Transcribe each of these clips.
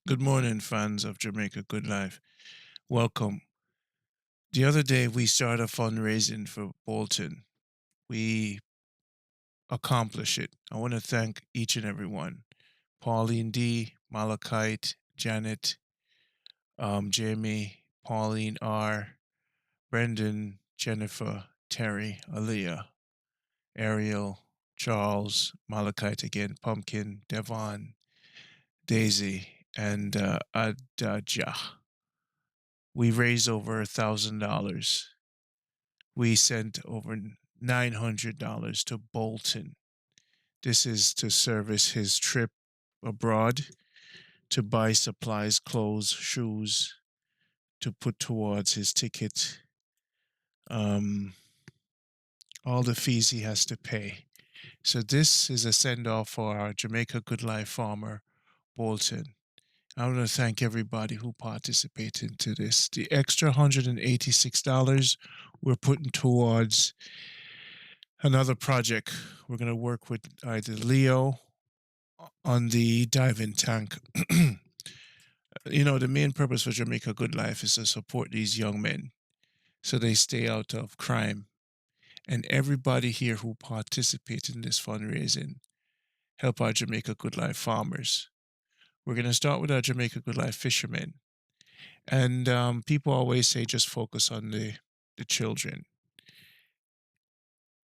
Good morning, fans of Jamaica Good Life. Welcome. The other day, we started fundraising for Bolton. We accomplished it. I want to thank each and every one. Pauline D, Malachite, Janet, Jamie, Pauline R, Brendan, Jennifer, Terry, Aaliyah, Ariel, Charles, Malachite again, Pumpkin, Devon, Daisy, and Adja. We raised over $1,000. We sent over $900 to Bolton. This is to service his trip abroad, to buy supplies, clothes, shoes, to put towards his ticket, um, all the fees he has to pay. So this is a send off for our Jamaica Good Life farmer, Bolton. I want to thank everybody who participated into this. The extra $186 we're putting towards another project. We're going to work with either Leo on the diving tank. The main purpose for Jamaica Good Life is to support these young men so they stay out of crime. And everybody here who participates in this fundraising help our Jamaica Good Life farmers. We're going to start with our Jamaica Good Life fishermen. And people always say just focus on the children.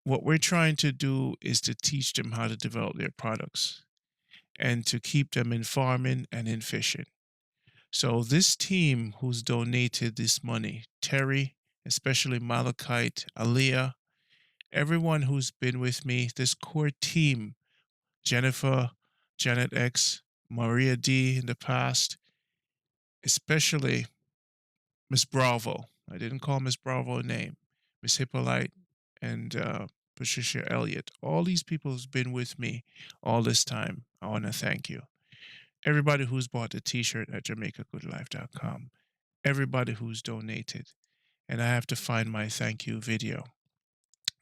What we're trying to do is to teach them how to develop their products and to keep them in farming and in fishing. So this team who's donated this money, Terry, especially Malachite, Aaliyah, everyone who's been with me, this core team, Jennifer, Janet X, Maria D in the past, especially Miss Bravo. I didn't call Miss Bravo a name. Miss Hippolyte and Patricia Elliott. All these people who's been with me all this time. I want to thank you. Everybody who's bought the t-shirt at jamaicagoodlife.com. Everybody who's donated. And I have to find my thank you video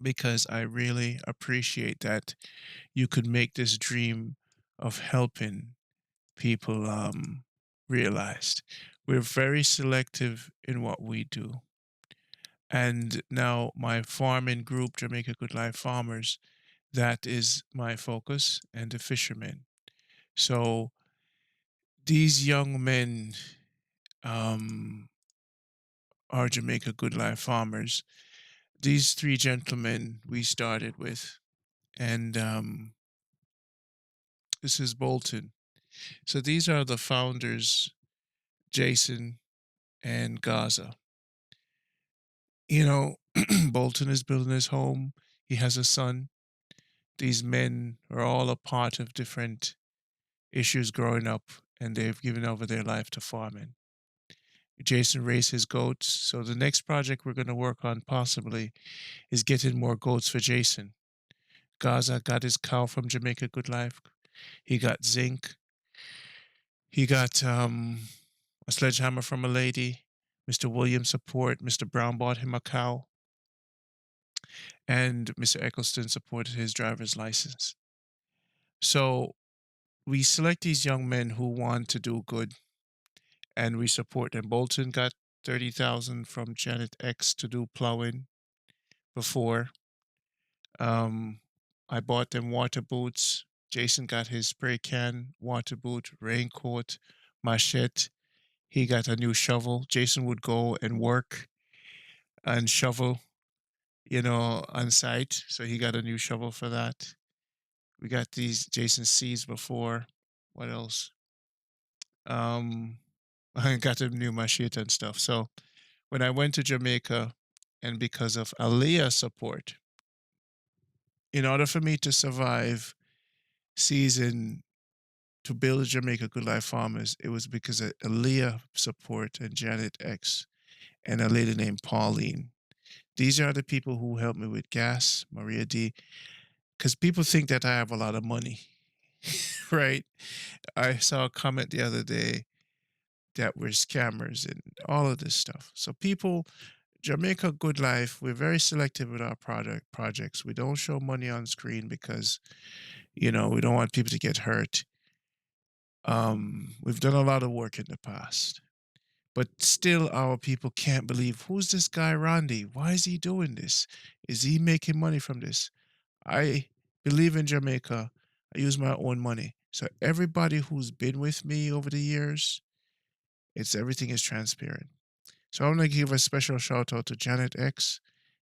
because I really appreciate that you could make this dream of helping people realized. We're very selective in what we do. And now my farming group, Jamaica Good Life Farmers, that is my focus, and the fishermen. So these young men um, are Jamaica Good Life Farmers. These three gentlemen we started with, and this is Bolton. So these are the founders, Jason and Gaza. Bolton is building his home. He has a son. These men are all a part of different issues growing up, and they've given over their life to farming. Jason raised his goats. So the next project we're going to work on possibly is getting more goats for Jason. Gaza got his cow from Jamaica Good Life. He got zinc. He got a sledgehammer from a lady. Mr. Williams support. Mr. Brown bought him a cow. And Mr. Eccleston supported his driver's license. So we select these young men who want to do good, and we support them. Bolton got 30,000 from Janet X to do plowing before. I bought them water boots. Jason got his spray can, water boot, raincoat, machete. He got a new shovel. Jason would go and work and shovel, on site. So he got a new shovel for that. We got these Jason seeds before. What else? Um, I got a new machete and stuff. So when I went to Jamaica, and because of Aaliyah support, in order for me to survive season to build Jamaica Good Life Farmers, it was because of Aaliyah support and Janet X and a lady named Pauline. These are the people who helped me with gas, Maria D. Because people think that I have a lot of money, right? I saw a comment the other day that we're scammers and all of this stuff. So people, Jamaica Good Life, we're very selective with our projects. We don't show money on screen because, we don't want people to get hurt. We've done a lot of work in the past, but still our people can't believe, who's this guy Randy? Why is he doing this? Is he making money from this? I believe in Jamaica. I use my own money. So everybody who's been with me over the years, it's everything is transparent. So I want to give a special shout out to Janet X,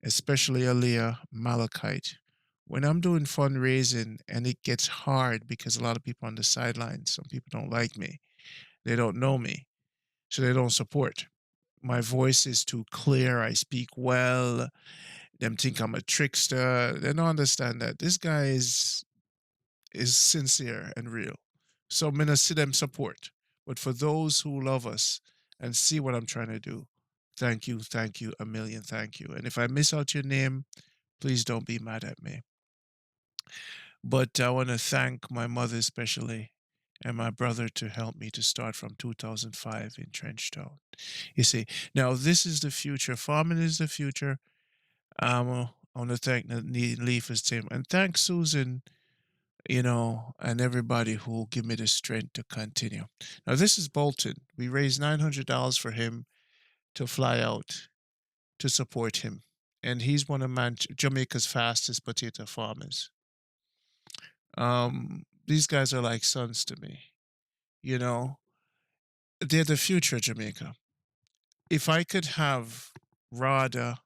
especially Aaliyah Malachite. When I'm doing fundraising and it gets hard because a lot of people on the sidelines, some people don't like me, they don't know me, so they don't support. My voice is too clear. I speak well. Them think I'm a trickster. They don't understand that this guy is sincere and real. So I'm gonna see them support. But for those who love us and see what I'm trying to do, thank you, a million thank you. And if I miss out your name, please don't be mad at me. But I want to thank my mother especially and my brother to help me to start from 2005 in Trenchtown. You see, now this is the future. Farming is the future. I want to thank the Leafers team and thank Susan, and everybody who will give me the strength to continue. Now, this is Bolton. We raised $900 for him to fly out to support him. And he's one of Jamaica's fastest potato farmers. These guys are like sons to me. You know, they're the future of Jamaica. If I could have Rada,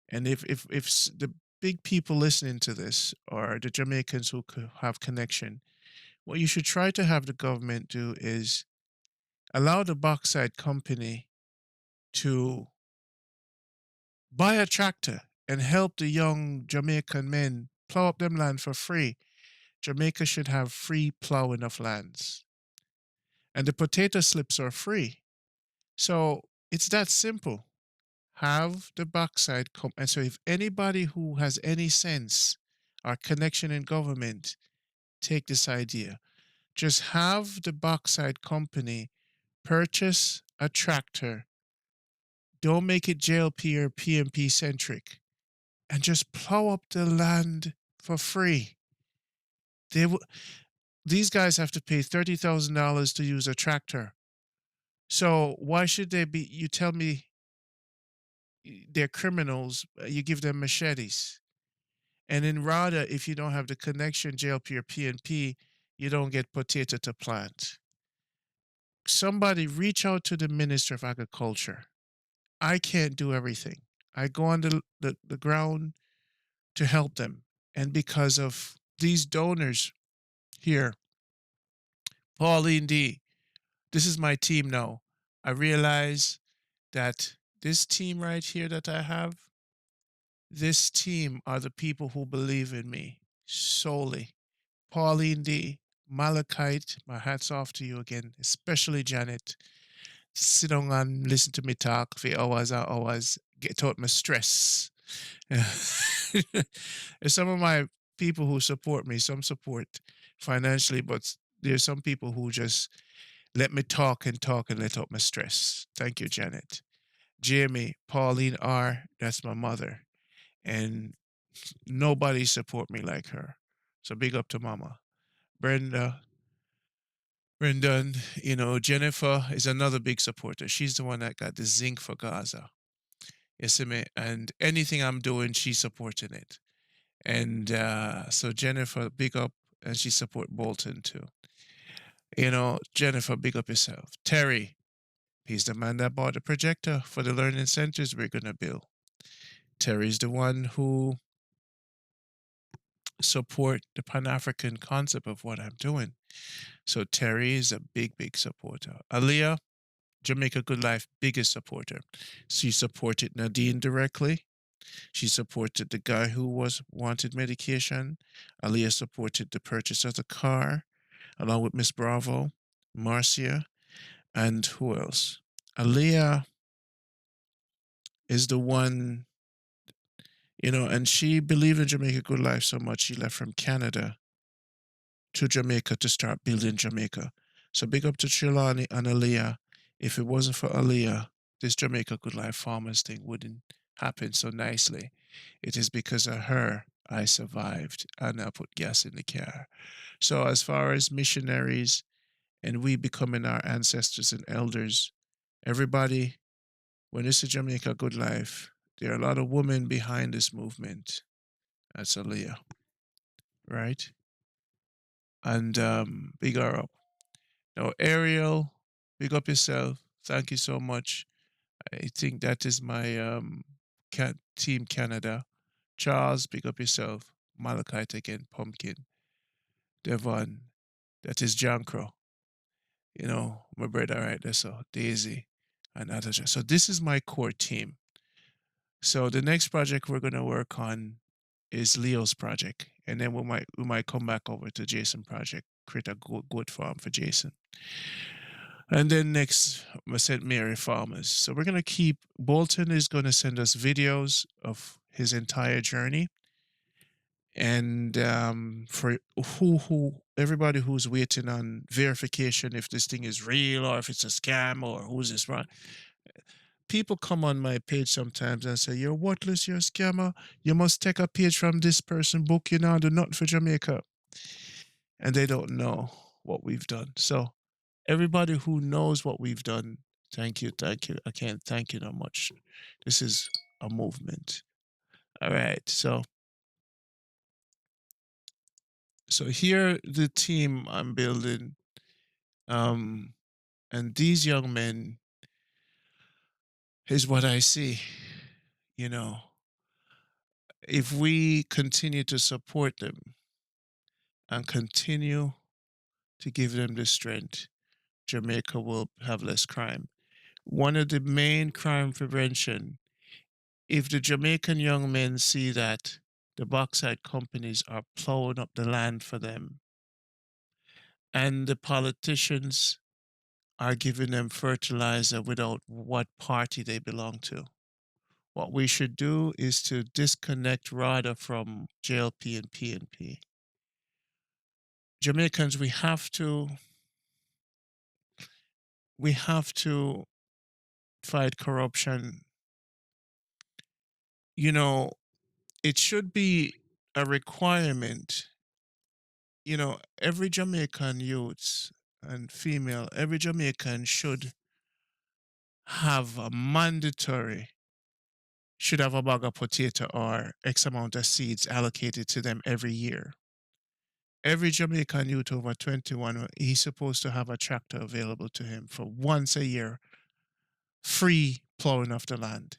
and if the big people listening to this are the Jamaicans who could have connection, what you should try to have the government do is allow the bauxite company to buy a tractor and help the young Jamaican men plow up them land for free. Jamaica should have free plowing of lands. And the potato slips are free. So it's that simple. Have the bauxite come. And so if anybody who has any sense or connection in government, take this idea. Just have the bauxite company purchase a tractor. Don't make it JLP or PMP centric, and just plow up the land for free. They will. These guys have to pay $30,000 to use a tractor. So why should they be? You tell me they're criminals. You give them machetes. And in RADA, if you don't have the connection JLP or PNP, you don't get potato to plant. Somebody reach out to the Minister of Agriculture. I can't do everything. I go on the ground to help them. And because of these donors here, Pauline D, this is my team now. I realize that this team right here that I have, this team are the people who believe in me solely. Pauline D, Malachite, my hats off to you again, especially Janet. Sit down and listen to me talk for hours and hours, get out my stress. And some of my people who support me, some support financially, but there's some people who just let me talk and let out my stress. Thank you, Janet. Jamie, Pauline R, that's my mother. And nobody support me like her. So big up to mama. Brenda, Brendan, Jennifer is another big supporter. She's the one that got the zinc for Gaza. You see me? And anything I'm doing, she's supporting it. And so Jennifer, big up, and she support Bolton too. Jennifer, big up yourself. Terry, he's the man that bought the projector for the learning centers we're gonna build. Terry's the one who support the Pan-African concept of what I'm doing. So Terry is a big, big supporter. Aaliyah, Jamaica Good Life, biggest supporter. She supported Nadine directly. She supported the guy who wanted medication. Aaliyah supported the purchase of the car, along with Miss Bravo, Marcia, and who else? Aaliyah is the one, and she believed in Jamaica Good Life so much she left from Canada to Jamaica to start building Jamaica. So big up to Trelawney and Aaliyah. If it wasn't for Aaliyah, this Jamaica Good Life Farmers thing wouldn't happen so nicely. It is because of her I survived and I put gas in the car. So as far as missionaries and we becoming our ancestors and elders. Everybody, when it's a Jamaica Good Life, there are a lot of women behind this movement. That's Aaliyah, right? And big her up. Now, Ariel, big up yourself. Thank you so much. I think that is my Team Canada. Charles, big up yourself. Malachite again, Pumpkin. Devon, that is Jankro. You know, my brother right there, so Daisy and Natasha. So this is my core team. So the next project we're gonna work on is Leo's project, and then we might come back over to Jason project, create a good farm for Jason. And then next, St. Mary Farmers. So we're gonna keep Bolton is gonna send us videos of his entire journey, and for who everybody who's waiting on verification if this thing is real or if it's a scam or who's this right, people come on my page sometimes and say you're worthless, you're a scammer, you must take a page from this person book, you know, do nothing for Jamaica, and they don't know what we've done. So everybody who knows what we've done, thank you, I can't thank you that much. This is a movement. All right, so here the team I'm building. Um, and these young men is what I see. You know, if we continue to support them and continue to give them the strength, Jamaica will have less crime. One of the main crime prevention, if the Jamaican young men see that the bauxite companies are plowing up the land for them and the politicians are giving them fertilizer without what party they belong to. What we should do is to disconnect rather from JLP and PNP. Jamaicans, we have to fight corruption. You know, it should be a requirement. You know, every Jamaican youth and female, every Jamaican have a mandatory should have a bag of potato or X amount of seeds allocated to them every year. Every Jamaican youth over 21, he's supposed to have a tractor available to him for once a year, free plowing of the land.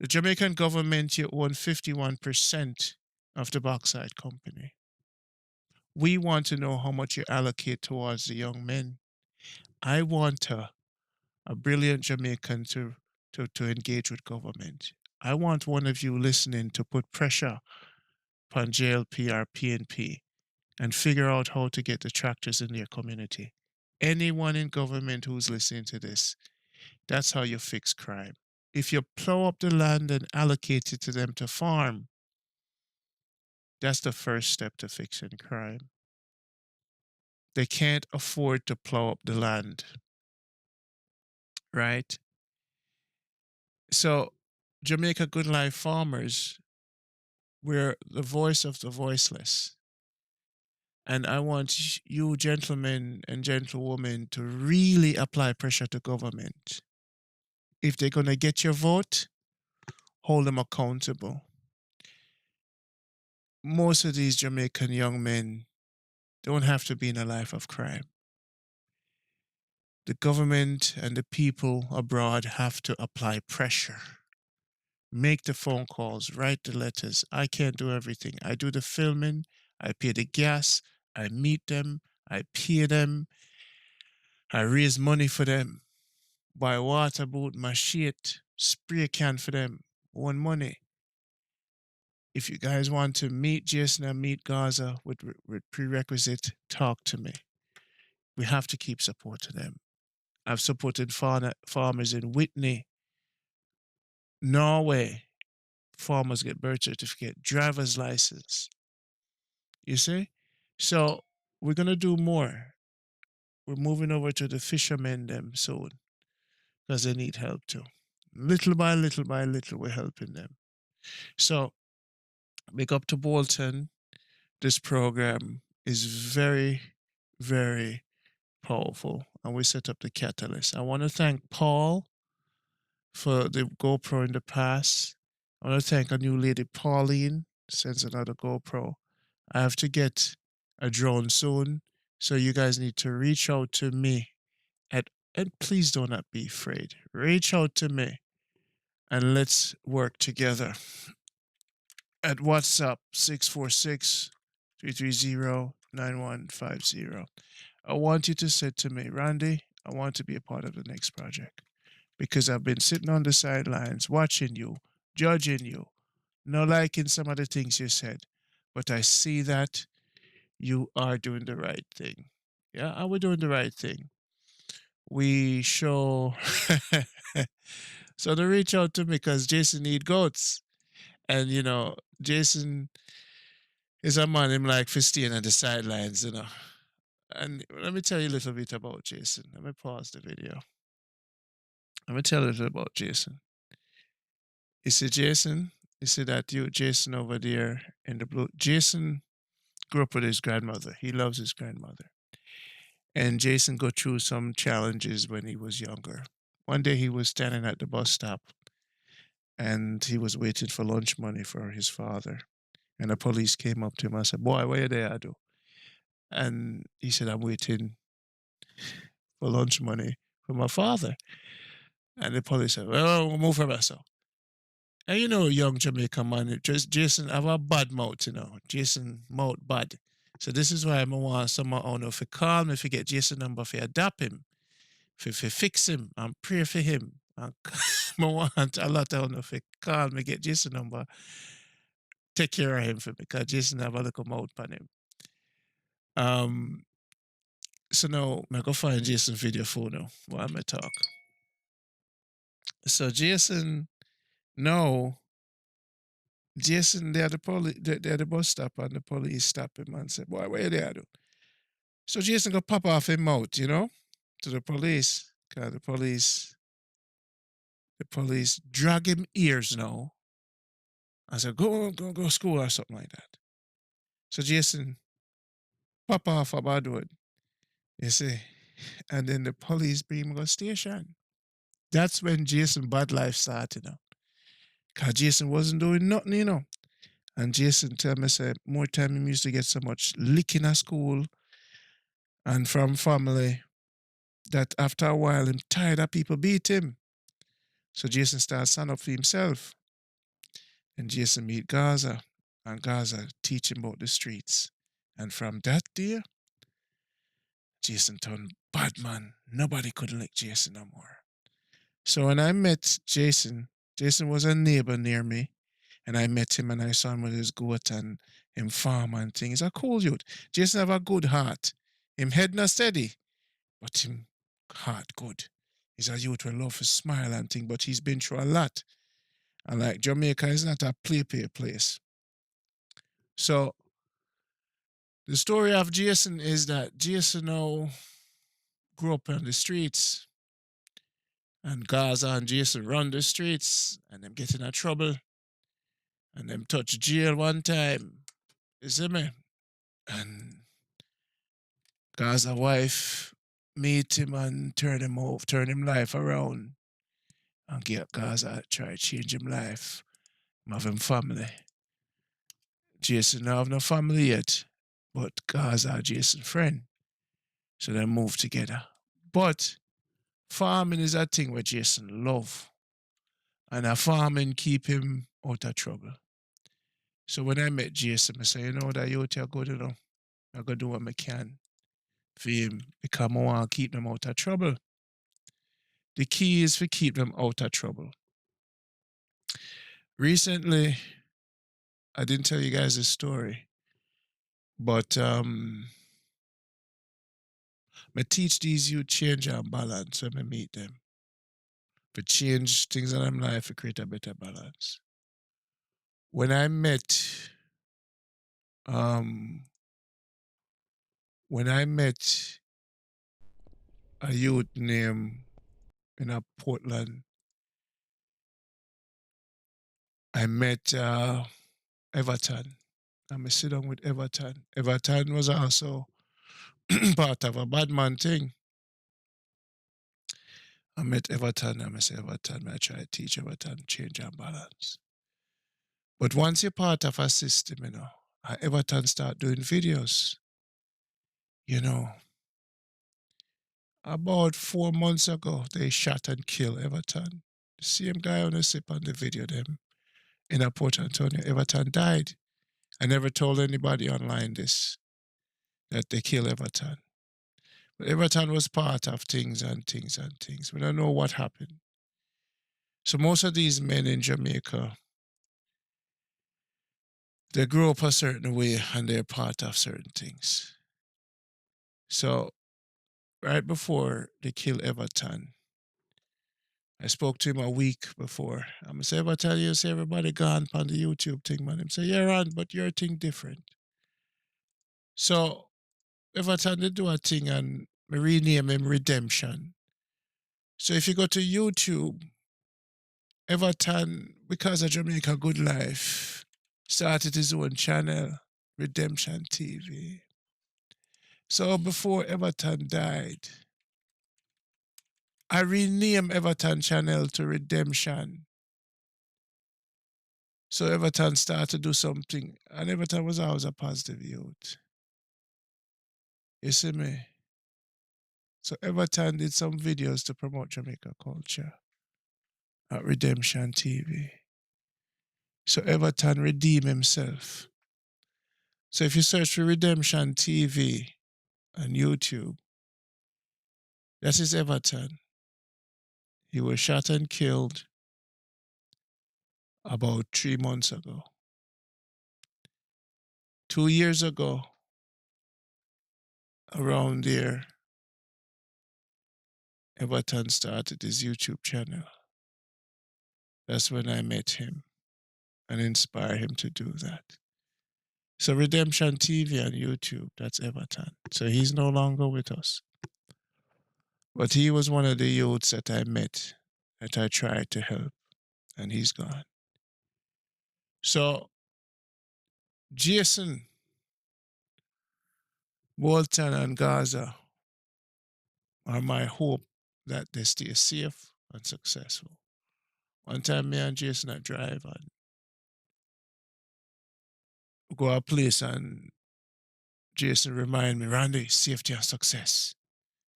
The Jamaican government, you own 51% of the bauxite company. We want to know how much you allocate towards the young men. I want a brilliant Jamaican to engage with government. I want one of you listening to put pressure upon JLP or PNP and figure out how to get the tractors in their community. Anyone in government who's listening to this, that's how you fix crime. If you plow up the land and allocate it to them to farm, that's the first step to fixing crime. They can't afford to plow up the land, right? So, Jamaica Good Life farmers, we're the voice of the voiceless. And I want you, gentlemen and gentlewomen, to really apply pressure to government. If they're going to get your vote, hold them accountable. Most of these Jamaican young men don't have to be in a life of crime. The government and the people abroad have to apply pressure. Make the phone calls, write the letters. I can't do everything. I do the filming, I pay the gas, I meet them, I pay them, I raise money for them, buy water boot, my shit, spray can for them, own money. If you guys want to meet Jason and meet Gaza with prerequisite, talk to me. We have to keep supporting them. I've supported farmers in Whitney, Norway. Farmers get birth certificate, driver's license. You see? So we're gonna do more. We're moving over to the fishermen them soon because they need help too. Little by little by little, we're helping them. So big up to Bolton. This program is very, very Powerful. And we set up the catalyst. I want to thank Paul for the GoPro in the past. I want to thank a new lady, Pauline, sends another GoPro. I have to get a drone soon, so you guys need to reach out to me at, and please do not be afraid. Reach out to me and let's work together at WhatsApp 646-330-9150. I want you to say to me, Randy, I want to be a part of the next project because I've been sitting on the sidelines watching you, judging you, not liking some of the things you said, but I see that you are doing the right thing. Yeah, are we doing the right thing? We show. So they reach out to me because Jason need goats. And Jason is a man him like for staying on the sidelines. And let me tell you a little bit about Jason. Let me pause the video. Let me tell you a little about Jason. You see, Jason, you see that you, Jason over there in the blue. Jason grew up with his grandmother. He loves his grandmother. And Jason go through some challenges when he was younger. One day he was standing at the bus stop and he was waiting for lunch money for his father. And the police came up to him and said, "Boy, where you there, Ado?" And he said, "I'm waiting for lunch money for my father." And the police said, "Well, we'll move from us." And young Jamaican man, just Jason have a bad mouth. Jason mouth bad. So this is why I want someone on to call me if you get Jason number for adapt him, for fix him and pray for him. And I want a lot of on to call me, get Jason number, take care of him for me, because Jason have a little mouth on him. So now I go find Jason video phone now while I talk. So Jason, no. Jason, they're they're the bus stop, and the police stop him and say, "Boy, where you there, do?" So Jason go pop off him mouth, to the police. Cause the police drag him ears now. I said, go school or something like that. So Jason pop off a bad word, you see. And then the police bring him to station. That's when Jason bad life started. Cause Jason wasn't doing nothing. And Jason tell me, say, more time he used to get so much licking at school and from family that after a while him tired of people beat him. So Jason started stand up for himself. And Jason meet Gaza. And Gaza teach him about the streets. And from that day, Jason turned bad man. Nobody could lick Jason no more. So when I met Jason, Jason was a neighbor near me. And I met him and I saw him with his goat and him farm and things. He's a cool youth. Jason have a good heart. Him head not steady, but him heart good. He's a youth with love to smile and thing, but he's been through a lot. And like Jamaica is not a play place. So the story of Jason is that Jason now grew up on the streets. And Gaza and Jason run the streets and them get in trouble. And them touch jail one time. You see me? And Gaza wife meet him and turn him life around. And get Gaza try to change him life. Have him family. Jason don't have no family yet. But Gaza Jason friend. So they move together. But farming is a thing where Jason love. And a farming keep him out of trouble. So when I met Jason, I said, that youth are good, I'm going to do what I can for him because I want to keep them out of trouble. The key is to keep them out of trouble. Recently, I didn't tell you guys this story, but I teach these youth change and balance when I meet them. To change things in their life to create a better balance. When I met a youth named in Portland, I met Everton. I sit down with Everton. Everton was also part of a bad man thing. I met Everton and I say Everton, I try to teach Everton change and balance. But once you're part of a system, Everton start doing videos, you know. About 4 months ago, they shot and killed Everton. The same guy on the sip on the video them in a Port Antonio. Everton died. I never told anybody online this, that they killed Everton. But Everton was part of things and things and things. We don't know what happened. So most of these men in Jamaica, they grow up a certain way and they're part of certain things. So right before they kill Everton, I spoke to him a week before. I'm going to say, tell you, say everybody gone on the YouTube thing, man. Him say, yeah, Ron, but your thing different. So Everton they do a thing and me rename him Redemption. So if you go to YouTube, Everton, because of Jamaica Good Life, started his own channel, Redemption TV. So before Everton died, I renamed Everton channel to Redemption. So Everton started to do something, and Everton was always a positive youth. You see me? So Everton did some videos to promote Jamaica culture at Redemption TV. So Everton redeemed himself. So if you search for Redemption TV on YouTube, that is Everton. He was shot and killed about 3 months ago. 2 years ago, around there, Everton started his YouTube channel. That's when I met him and inspired him to do that. So Redemption TV on YouTube, that's Everton. So he's no longer with us. But he was one of the youths that I met that I tried to help, and he's gone. So Jason, Bolton, and Gaza are my hope that they stay safe and successful. One time me and Jason I drive and go a place and Jason remind me, Randy, safety and success.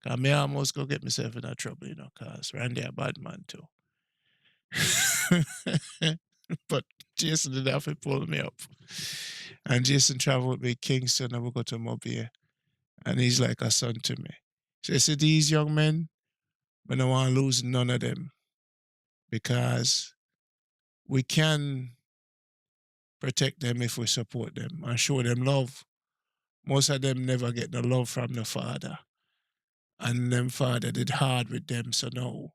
Cause me almost go get myself in a trouble, cause Randy a bad man too. But Jason didn't have to pull me up. And Jason traveled with me Kingston and we go to Mobile. And he's like a son to me. So I said, these young men, I don't want to lose none of them because we can protect them if we support them and show them love. Most of them never get the love from the father. And them father did hard with them. So now,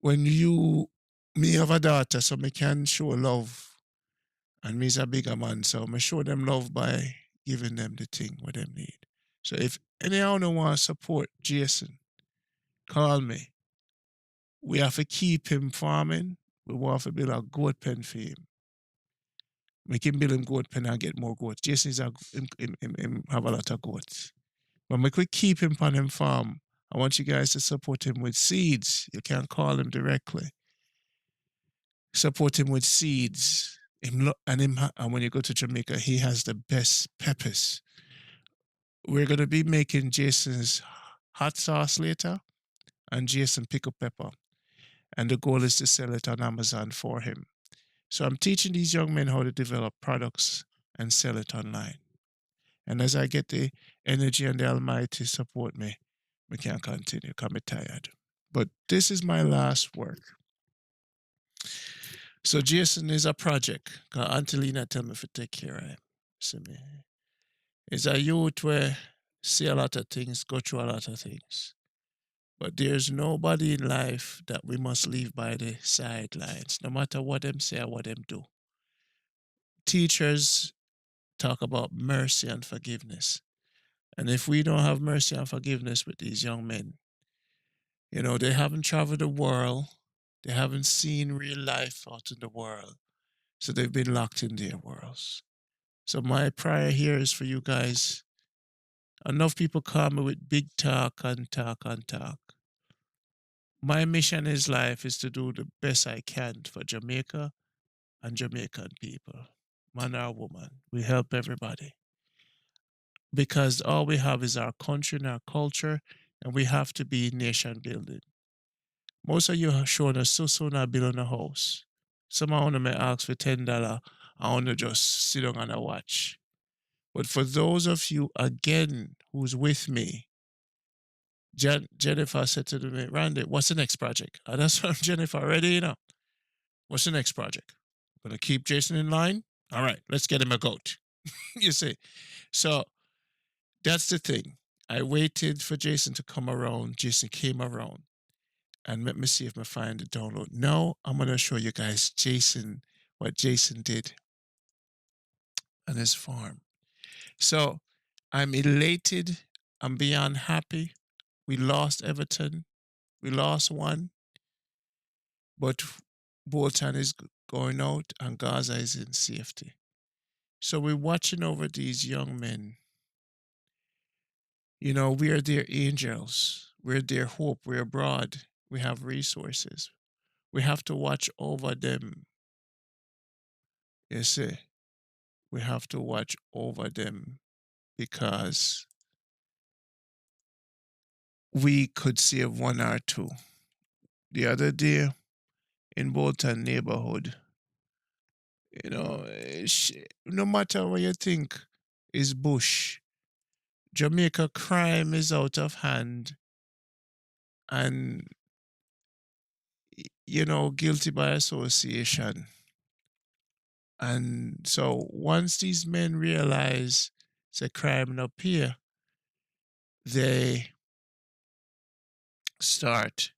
when me have a daughter, so me can show love. And me's a bigger man, so I show them love by giving them the thing what them need. So if anyone want to support Jason, call me. We have to keep him farming. We want to build a goat pen for him. We can build him goat pen and get more goats. Jason is him have a lot of goats. But we could keep him on him farm. I want you guys to support him with seeds. You can call him directly. Support him with seeds. And when you go to Jamaica, he has the best peppers. We're going to be making Jason's hot sauce later and Jason pickled pepper. And the goal is to sell it on Amazon for him. So I'm teaching these young men how to develop products and sell it online. And as I get the energy and the Almighty support me, we can continue because I'm tired. But this is my last work. So Jason is a project. Because Angelina tell me to take care of him. See me. It's a youth where see a lot of things, go through a lot of things. But there's nobody in life that we must leave by the sidelines, no matter what them say or what them do. Teachers talk about mercy and forgiveness. And if we don't have mercy and forgiveness with these young men, they haven't traveled the world, they haven't seen real life out in the world, so they've been locked in their worlds. So my prayer here is for you guys. Enough people call me with big talk and talk and talk. My mission in life is to do the best I can for Jamaica and Jamaican people, man or woman. We help everybody because all we have is our country and our culture, and we have to be nation building. Most of you have shown us so soon I build on a house. Some of you may ask for $10. I want to just sit down and watch. But for those of you again who's with me, Jennifer said to me, Randy, what's the next project? And that's from Jennifer. Ready, what's the next project? Gonna keep Jason in line? All right, let's get him a goat. You see. So that's the thing. I waited for Jason to come around. Jason came around. And let me see if I find the download. Now I'm gonna show you guys what Jason did on his farm. So I'm elated. I'm beyond happy. We lost Everton. We lost one, but Bolton is going out and Gaza is in safety. So we're watching over these young men. We are their angels. We're their hope. We're abroad. We have resources. We have to watch over them. You see, we have to watch over them because we could save one or two. The other day in Bolton neighborhood, no matter what you think is bush, Jamaica crime is out of hand and, guilty by association. And so once these men realize it's a crime up here, they start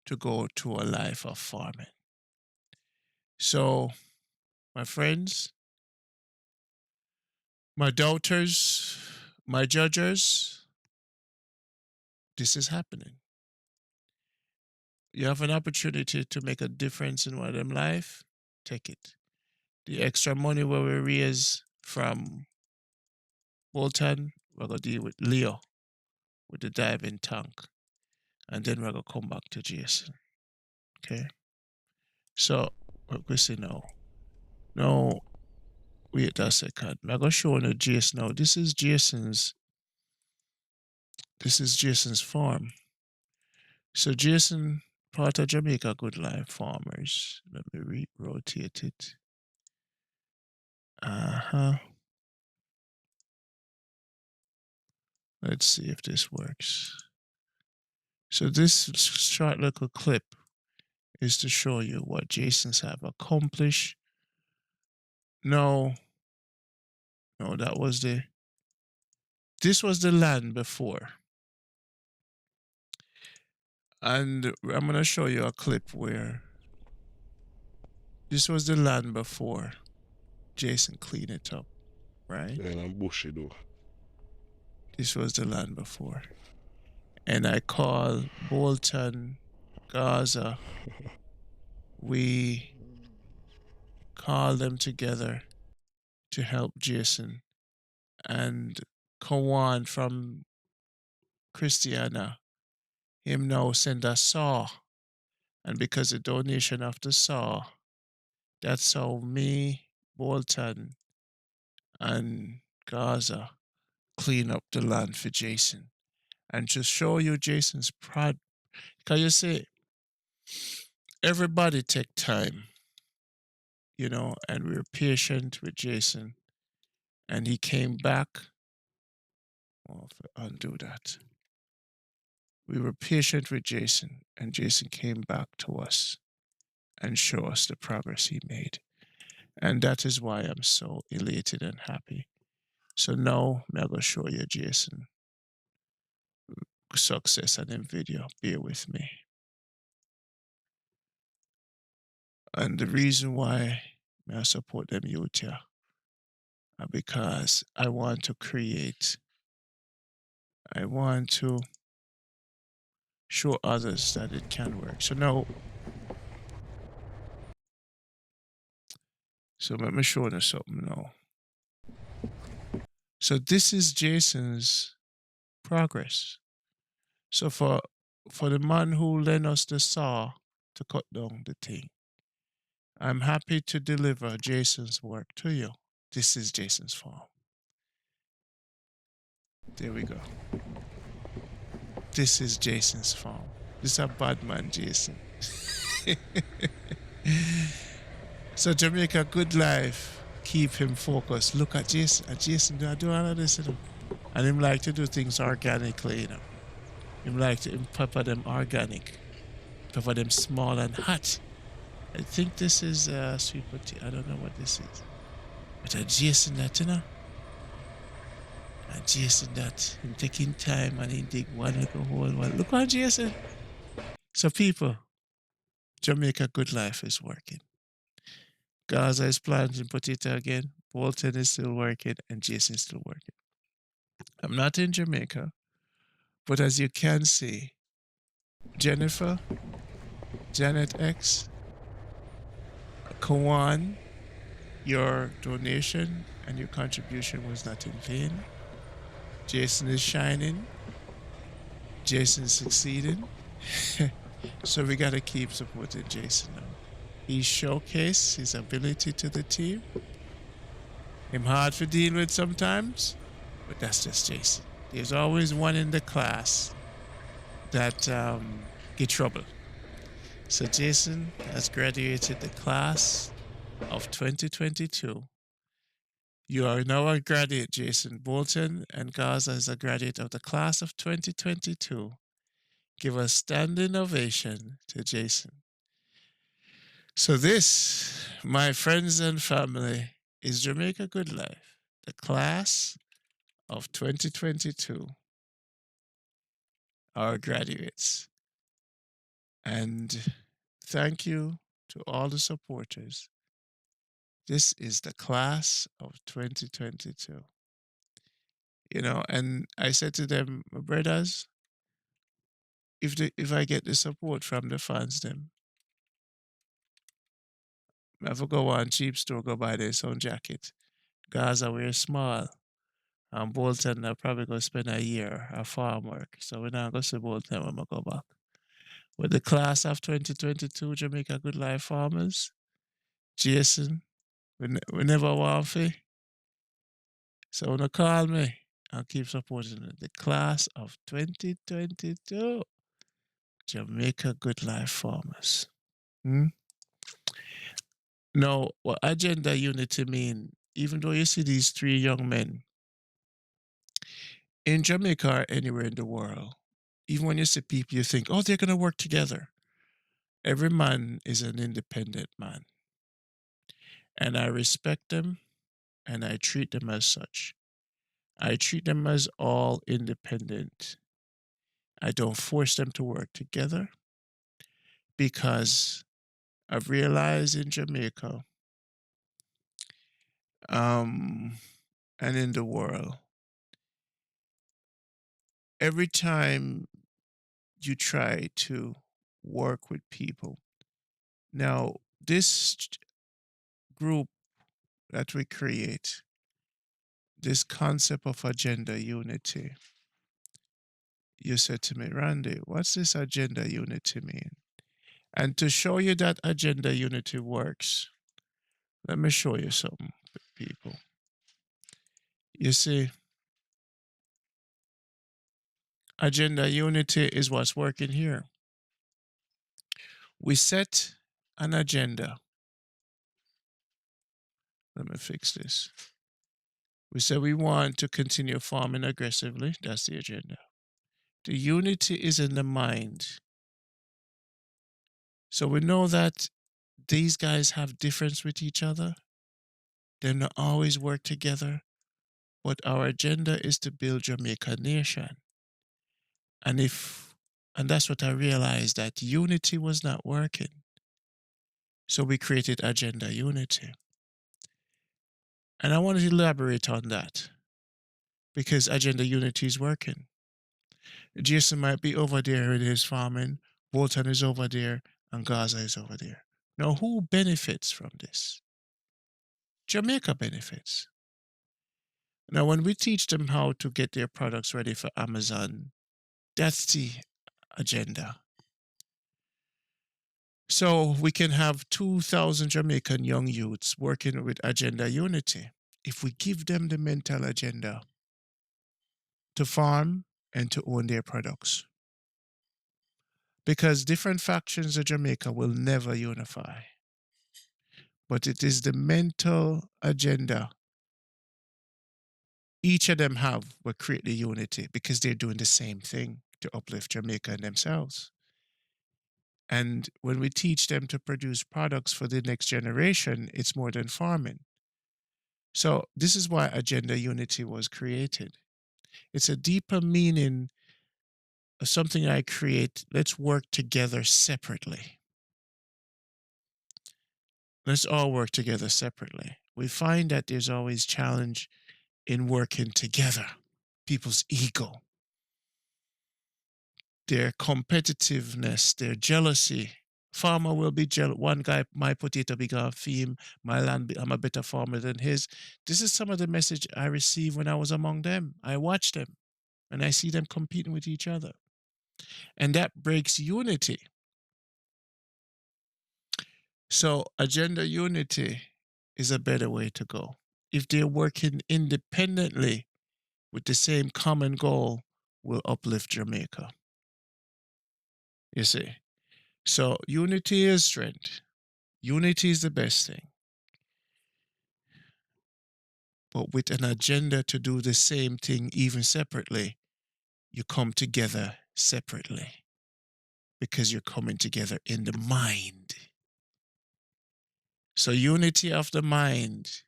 to go to a life of farming. So, my friends, my doubters, my judges, this is happening. You have an opportunity to make a difference in one of them life, take it. The extra money where we raise from Bolton, we're going to deal with Leo with the diving tank. And then we're going to come back to Jason. Okay? So, what we say now? No, wait a second. I'm going to show you Jason now. This is Jason's farm. So Jason, part of Jamaica Good Life farmers. Let me rotate it. Let's see if this works. So this short little clip is to show you what Jason's have accomplished. No, this was the land before. And I'm going to show you a clip where this was the land before Jason cleaned it up, right? Yeah, I'm bushy though. This was the land before. And I call Bolton, Gaza. We call them together to help Jason. And Kawan from Christiana, him now send a saw. And because the donation of the saw, that's how me, Bolton, and Gaza clean up the land for Jason. And to show you Jason's pride, can you say, everybody take time, and we were patient with Jason. And he came back. Well, undo that. We were patient with Jason, and Jason came back to us and show us the progress he made. And that is why I'm so elated and happy. So now I'm going to show you Jason success and in video. Bear with me. And the reason why I support them youth here because I want to show others that it can work. So now, let me show you something now. So this is Jason's progress. So for for the man who lent us the saw to cut down the thing. I'm happy to deliver Jason's work to you. This is Jason's farm. There we go. This is Jason's farm. This is a bad man, Jason. So Jamaica Good Life, keep him focused. Look at Jason. Jason do all of this, and him like to do things organically, Him like to pepper them organic, pepper them small and hot. I think this is sweet potato. I don't know what this is. But Jason that, And Jason that, him taking time and he dig one little hole. Look at Jason. So people, Jamaica Good Life is working. Gaza is planting potato again. Bolton is still working and Jason is still working. I'm not in Jamaica, but as you can see, Jennifer, Janet X, Kawan, your donation and your contribution was not in vain. Jason is shining. Jason is succeeding. So we got to keep supporting Jason now. He showcased his ability to the team. Him hard for deal with sometimes, but that's just Jason. There's always one in the class that get trouble. So Jason has graduated the class of 2022. You are now a graduate, Jason. Bolton and Gaza is a graduate of the class of 2022. Give a standing ovation to Jason. So this, my friends and family, is Jamaica Good Life, the class of 2022, our graduates. And thank you to all the supporters. This is the class of 2022. And I said to them, my brothers, if I get the support from the fans, them, I have to go on cheap store, go buy their own jacket. Gaza, we're small. And Bolton, I probably go spend a year at farm work. So we're not going to see Bolton when I go back. With the class of 2022 Jamaica Good Life farmers, Jason, we never want to. So when you call me, I'll keep supporting it. The class of 2022 Jamaica Good Life farmers. Now, what agenda unity mean? Even though you see these three young men in Jamaica or anywhere in the world, even when you see people, you think, oh, they're going to work together. Every man is an independent man. And I respect them and I treat them as such. I treat them as all independent. I don't force them to work together because I've realized in Jamaica and in the world, every time you try to work with people, now this group that we create, this concept of agenda unity, you said to me, Randy, what's this agenda unity mean? And to show you that agenda unity works, let me show you something, people. You see, agenda unity is what's working here. We set an agenda. Let me fix this. We said we want to continue farming aggressively. That's the agenda. The unity is in the mind. So we know that these guys have difference with each other. They don't always work together. But our agenda is to build Jamaica nation. And that's what I realized, that unity was not working. So we created agenda unity. And I want to elaborate on that because agenda unity is working. Jason might be over there with his farming, Bolton is over there, and Gaza is over there. Now, who benefits from this? Jamaica benefits. Now, when we teach them how to get their products ready for Amazon, that's the agenda. So we can have 2,000 Jamaican young youths working with Agenda Unity if we give them the mental agenda to farm and to own their products. Because different factions of Jamaica will never unify. But it is the mental agenda each of them have will create the unity because they're doing the same thing to uplift Jamaica and themselves. And when we teach them to produce products for the next generation, it's more than farming. So this is why Agenda Unity was created. It's a deeper meaning of something I create. Let's work together separately. Let's all work together separately. We find that there's always challenge in working together. People's ego, their competitiveness, their jealousy. Farmer will be jealous. One guy, my potato bigger him, my land, I'm a better farmer than his. This is some of the message I received when I was among them. I watch them and I see them competing with each other. And that breaks unity. So agenda unity is a better way to go. If they're working independently with the same common goal, will uplift Jamaica. You see? So unity is strength. Unity is the best thing. But with an agenda to do the same thing even separately, you come together separately because you're coming together in the mind. So unity of the mind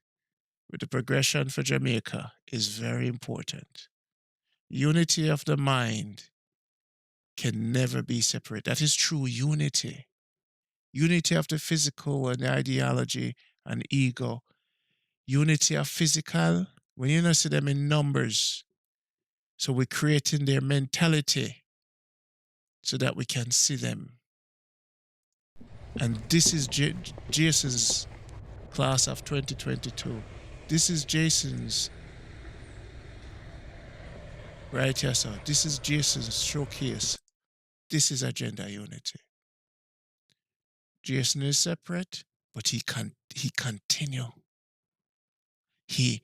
with the progression for Jamaica is very important. Unity of the mind can never be separate. That is true unity. Unity of the physical and the ideology and ego. Unity of physical, when you not see them in numbers. So we're creating their mentality so that we can see them. And this is Jason's class of 2022. This is Jason's right here, so this is Jason's showcase. This is Agenda Unity. Jason is separate, but he continue. We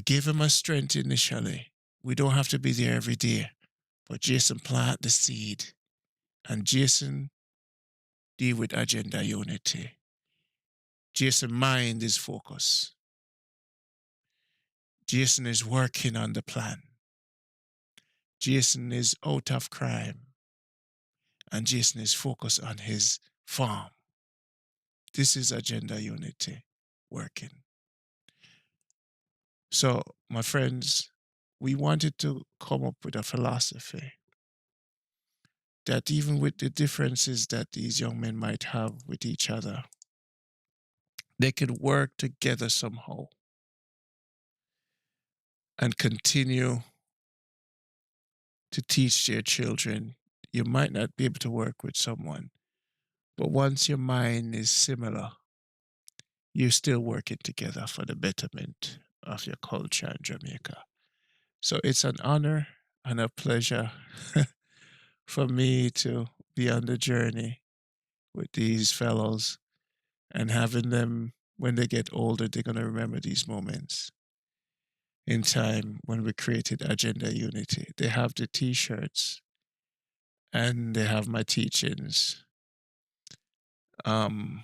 gave him a strength initially. We don't have to be there every day, but Jason plant the seed, and Jason deal with Agenda Unity. Jason mind is focused. Jason is working on the plan. Jason is out of crime, and Jason is focused on his farm. This is Agenda Unity working. So, my friends, we wanted to come up with a philosophy that even with the differences that these young men might have with each other, they could work together somehow and continue to teach their children. You might not be able to work with someone, but once your mind is similar, you're still working together for the betterment of your culture in Jamaica. So it's an honor and a pleasure for me to be on the journey with these fellows and having them, when they get older, they're going to remember these moments in time when we created Agenda Unity. They have the t-shirts and they have my teachings. And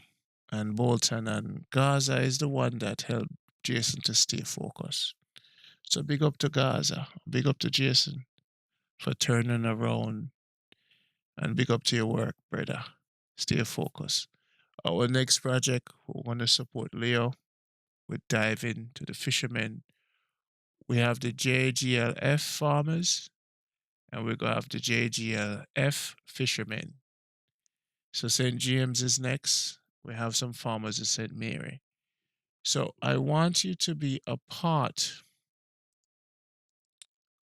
Bolton and Gaza is the one that helped Jason to stay focused. So big up to Gaza, big up to Jason for turning around, and big up to your work, brother. Stay focused. Our next project, we want to support Leo with diving to the fishermen. We have the JGLF farmers, and we're going to have the JGLF fishermen. So St. James is next. We have some farmers at St. Mary. So I want you to be a part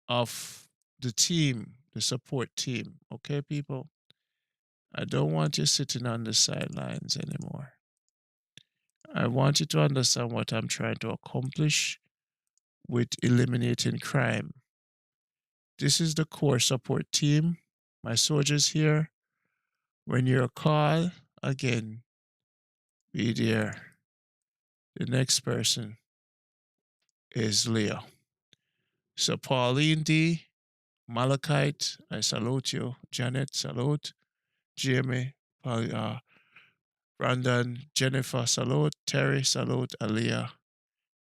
of the team, the support team. Okay, people? I don't want you sitting on the sidelines anymore. I want you to understand what I'm trying to accomplish with eliminating crime. This is the core support team. My soldiers here, when you're called, again, be there. The next person is Leo. So Pauline D, Malachite, I salute you. Janet, salute. Jamie, Brandon, Jennifer, salute. Terry, salute. Aaliyah,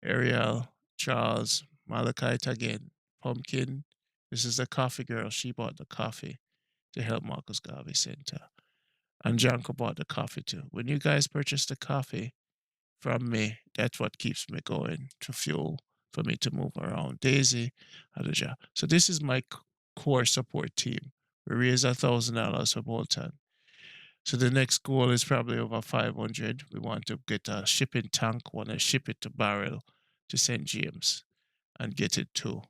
Ariel, Charles, Malachite again. Pumpkin, this is the coffee girl. She bought the coffee to help Marcus Garvey Center. And Janko bought the coffee too. When you guys purchase the coffee from me, that's what keeps me going to fuel for me to move around. Daisy, Adija. So this is my core support team. We raised $1,000 for Bolton. So the next goal is probably over 500. We want to get a shipping tank, want to ship it to Barrel to St. James and get it to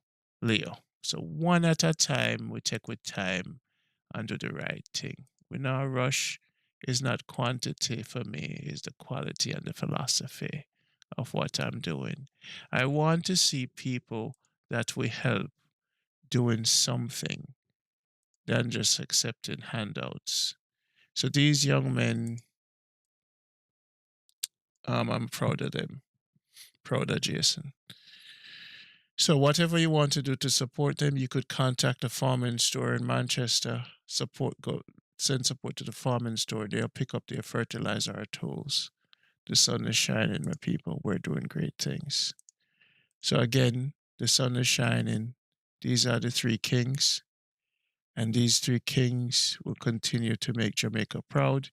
Leo. So one at a time, we take with time and do the right thing. We not rush. It's not quantity for me, it's the quality and the philosophy of what I'm doing. I want to see people that we help doing something than just accepting handouts. So these young men, I'm proud of them, proud of Jason. So whatever you want to do to support them, you could contact a farming store in Manchester. Send support to the farming store. They'll pick up their fertilizer or tools. The sun is shining, my people. We're doing great things. So again, the sun is shining. These are the three kings. And these three kings will continue to make Jamaica proud.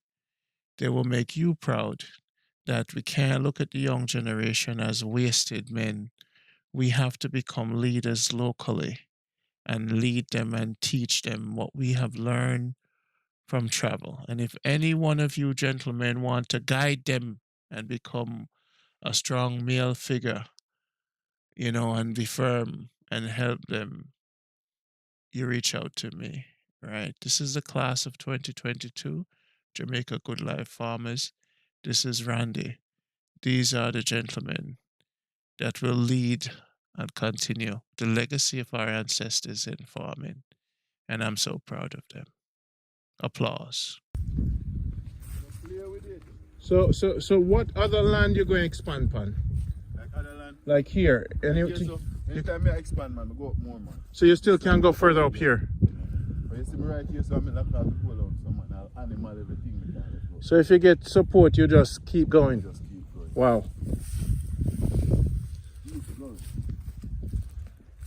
They will make you proud that we can't look at the young generation as wasted men. We have to become leaders locally and lead them and teach them what we have learned from travel. And if any one of you gentlemen want to guide them and become a strong male figure, and be firm and help them, you reach out to me, right? This is the class of 2022, Jamaica Good Life farmers. This is Randy. These are the gentlemen that will lead and continue the legacy of our ancestors in farming. And I'm so proud of them. Applause. So what other land you going to expand upon? Like other land? Like here? Anytime I expand, man, I go up more, man. So you still can go further up here? But you see me right here, so I'm like to pull out some man, animal, everything. So if you get support, you just keep going? Just keep going. Wow. Keep going.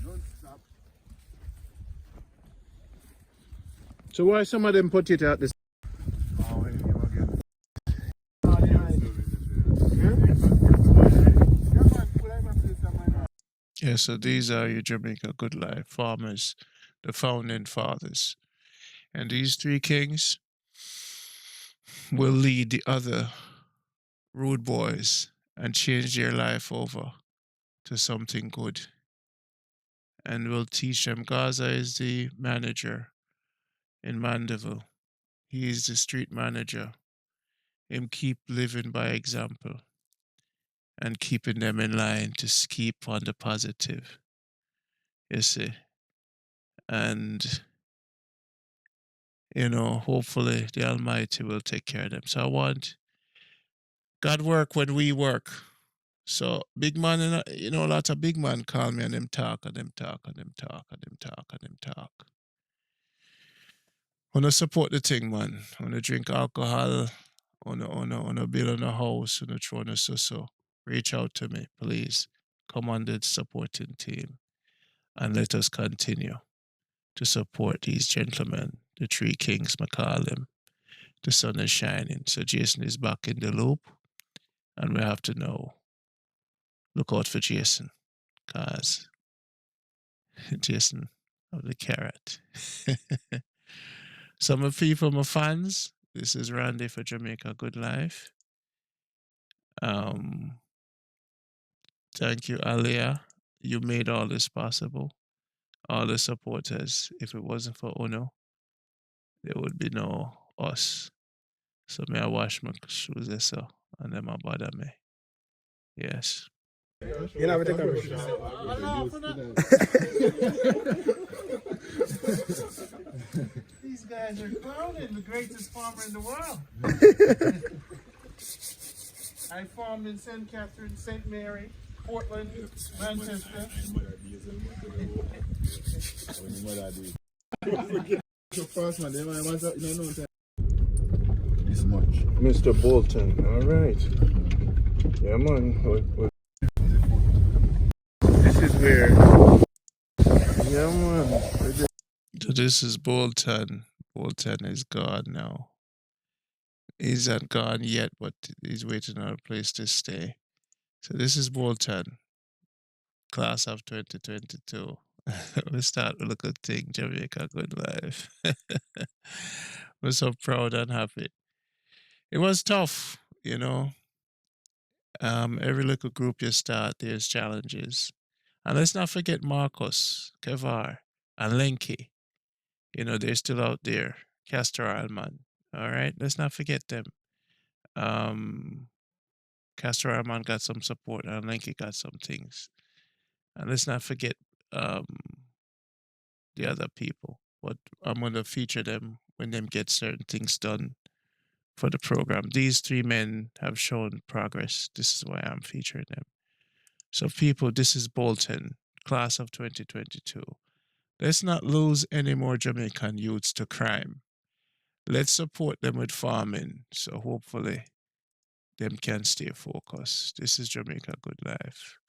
Don't stop. So why some of them put it out this? Oh, here you again. Yeah, so these are your Jamaica Good Life farmers, the founding fathers. And these three kings will lead the other rude boys and change their life over to something good. And we'll teach them. Gaza is the manager in Mandeville. He is the street manager. Him keep living by example and keeping them in line to keep on the positive. You see? And, hopefully the Almighty will take care of them. So I want God work when we work. So big man, a lot of big man call me and them talk and them talk and them talk and them talk and them talk. Wanna support the thing, man. Wanna drink alcohol, wanna build on a house, wanna throw on a so. Reach out to me, please. Come on the supporting team. And let us continue to support these gentlemen, the three kings, I call them. The sun is shining. So Jason is back in the loop. And we have to know. Look out for Jason. Because Jason of the carrot. Some of you, my fans, this is Randy for Jamaica Good Life. Thank you, Aaliyah. You made all this possible. All the supporters. If it wasn't for Uno, there would be no us. So may I wash my shoes so and then I bother me. Yes. You know, take a These guys are crowning the greatest farmer in the world. I farmed in St. Catherine, St. Mary, Portland, Manchester. This much. Mr. Bolton, all right. Yeah, man. This is where. Yeah, man. So this is Bolton. Bolton is gone now. He's not gone yet, but he's waiting on a place to stay. So this is Bolton, class of 2022. We start with a good thing, Jamaica Good Life. We're so proud and happy. It was tough, you know. Every little group you start, there's challenges. And let's not forget Marcus, Kevar, and Lenky. You know, they're still out there. Castor Alman. All right, let's not forget them. Castor Alman got some support, and Lenky got some things. And let's not forget the other people. But I'm going to feature them when them get certain things done for the program. These three men have shown progress. This is why I'm featuring them. So people, this is Bolton, class of 2022. Let's not lose any more Jamaican youths to crime. Let's support them with farming. So hopefully them can stay focused. This is Jamaica Good Life.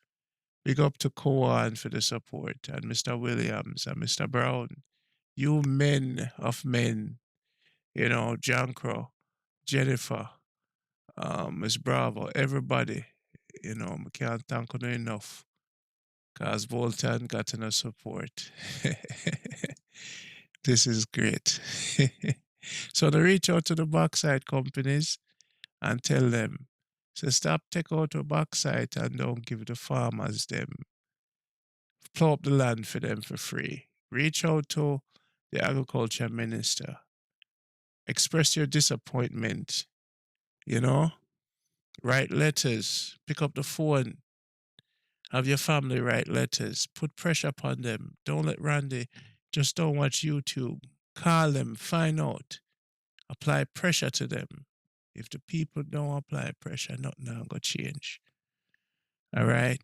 Big up to Koan for the support, and Mr. Williams and Mr. Brown. You men of men, you know, Jankro, Jennifer, Miss Bravo, everybody, you know, I can't thank you enough. Because Bolton got enough support. This is great. So to reach out to the bauxite companies and tell them, so stop take out the bauxite and don't give the farmers them. Plow up the land for them for free. Reach out to the agriculture minister. Express your disappointment. You know, write letters. Pick up the phone. Have your family write letters. Put pressure upon them. Don't let Randy just don't watch YouTube. Call them. Find out. Apply pressure to them. If the people don't apply pressure, nothing now going to change. All right.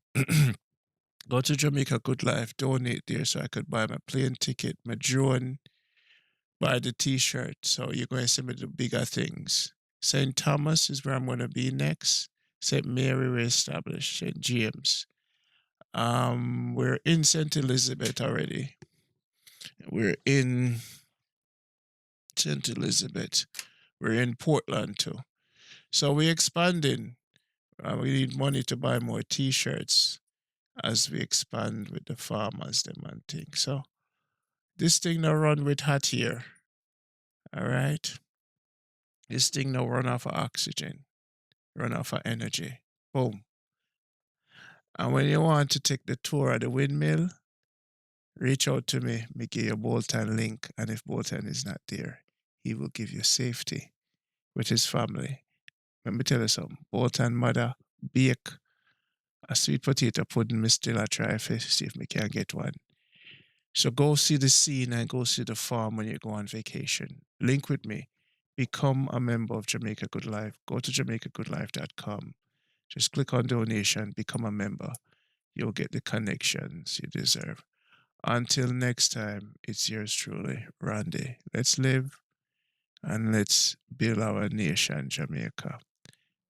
Go to Jamaica Good Life. Donate there so I could buy my plane ticket, my drone, buy the t-shirt. So you're going to see me the bigger things. St. Thomas is where I'm going to be next. St. Mary we established. St. James. We're in St. Elizabeth already. We're in St. Elizabeth. We're in Portland too. So we're expanding. We need money to buy more t-shirts as we expand with the farmers, them and things. So this thing now run with hot air. All right. This thing now run off of oxygen, run off of energy. Boom. And when you want to take the tour of the windmill, reach out to me. Me give you Bolton link. And if Bolton is not there, he will give you safety with his family. Let me tell you something. Bolton mother bake a sweet potato pudding. Me still a try to see if me can get one. So go see the scene and go see the farm when you go on vacation. Link with me. Become a member of Jamaica Good Life. Go to jamaicagoodlife.com. Just click on donation, become a member. You'll get the connections you deserve. Until next time, it's yours truly, Randy. Let's live and let's build our nation, Jamaica.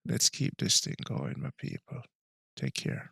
Let's keep this thing going, my people. Take care.